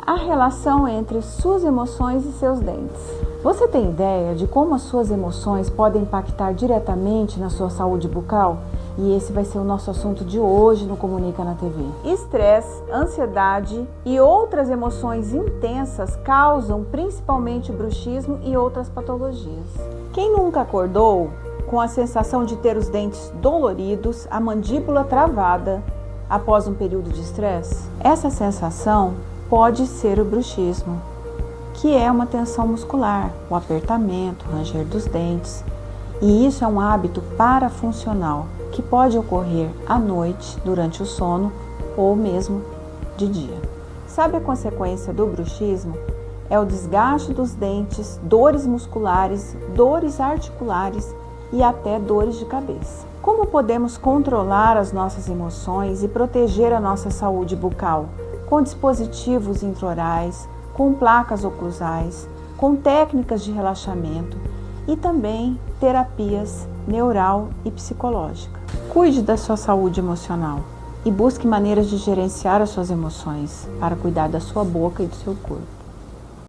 a relação entre suas emoções e seus dentes. Você tem ideia de como as suas emoções podem impactar diretamente na sua saúde bucal? E esse vai ser o nosso assunto de hoje no Comunica na TV. Estresse, ansiedade e outras emoções intensas causam principalmente o bruxismo e outras patologias. Quem nunca acordou com a sensação de ter os dentes doloridos, a mandíbula travada após um período de estresse? Essa sensação pode ser o bruxismo, que é uma tensão muscular, o apertamento, o ranger dos dentes. E isso é um hábito parafuncional que pode ocorrer à noite, durante o sono ou mesmo de dia. Sabe a consequência do bruxismo? É o desgaste dos dentes, dores musculares, dores articulares e até dores de cabeça. Como podemos controlar as nossas emoções e proteger a nossa saúde bucal? Com dispositivos intraorais, com placas oclusais, com técnicas de relaxamento e também terapias neural e psicológica. Cuide da sua saúde emocional e busque maneiras de gerenciar as suas emoções para cuidar da sua boca e do seu corpo.